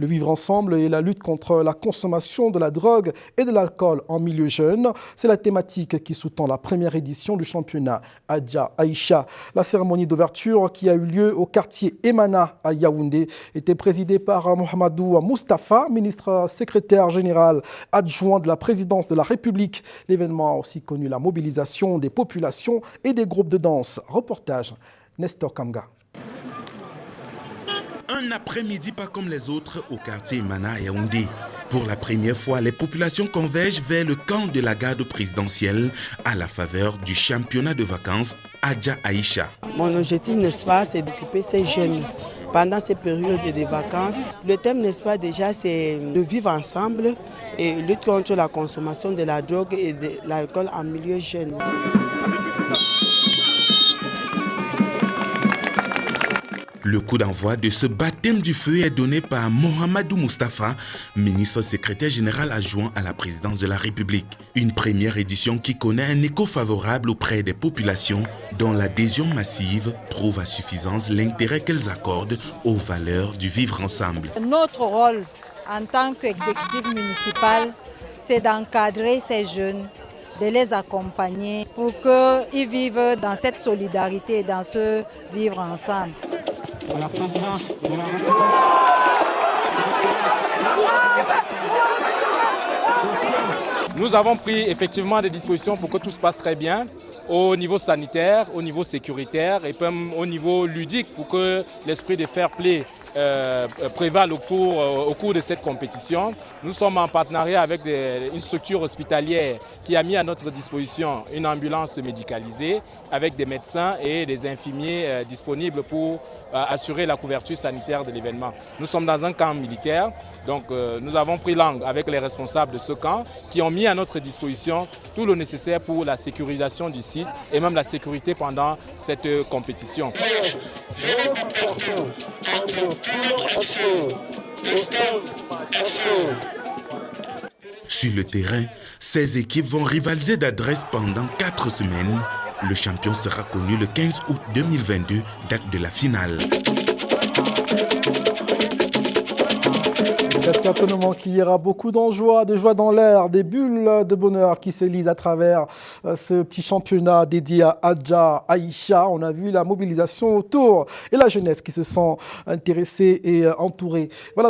Le vivre ensemble et la lutte contre la consommation de la drogue et de l'alcool en milieu jeune, c'est la thématique qui sous-tend la première édition du championnat Adja Aïcha. La cérémonie d'ouverture qui a eu lieu au quartier Emana à Yaoundé était présidée par Mohamedou Moustapha, ministre secrétaire général adjoint de la présidence de la République. L'événement a aussi connu la mobilisation des populations et des groupes de danse. Reportage Nestor Kamga. Un après-midi pas comme les autres au quartier Emana à Yaoundé. Pour la première fois, les populations convergent vers le camp de la garde présidentielle à la faveur du championnat de vacances Adja Aïcha. Mon objectif, n'est-ce pas, c'est d'occuper ces jeunes pendant ces périodes de vacances. Le thème, n'est-ce pas, déjà, c'est de vivre ensemble et lutte contre la consommation de la drogue et de l'alcool en milieu jeune. Le coup d'envoi de ce baptême du feu est donné par Mohamedou Moustapha, ministre secrétaire général adjoint à la présidence de la République. Une première édition qui connaît un écho favorable auprès des populations dont l'adhésion massive prouve à suffisance l'intérêt qu'elles accordent aux valeurs du vivre ensemble. Notre rôle en tant qu'exécutif municipal, c'est d'encadrer ces jeunes, de les accompagner pour qu'ils vivent dans cette solidarité, dans ce vivre ensemble. Nous avons pris effectivement des dispositions pour que tout se passe très bien au niveau sanitaire, au niveau sécuritaire et même au niveau ludique pour que l'esprit de fair play prévale au cours de cette compétition. Nous sommes en partenariat avec une structure hospitalière qui a mis à notre disposition une ambulance médicalisée avec des médecins et des infirmiers disponibles pour assurer la couverture sanitaire de l'événement. Nous sommes dans un camp militaire, donc nous avons pris langue avec les responsables de ce camp qui ont mis à notre disposition tout le nécessaire pour la sécurisation du site et même la sécurité pendant cette compétition. Sur le terrain, ces équipes vont rivaliser d'adresse pendant 4 semaines. Le champion sera connu le 15 août 2022, date de la finale. Certainement qu'il y aura beaucoup de joie dans l'air, des bulles de bonheur qui s'élisent à travers ce petit championnat dédié à Adja Aïcha. On a vu la mobilisation autour et la jeunesse qui se sent intéressée et entourée. Voilà.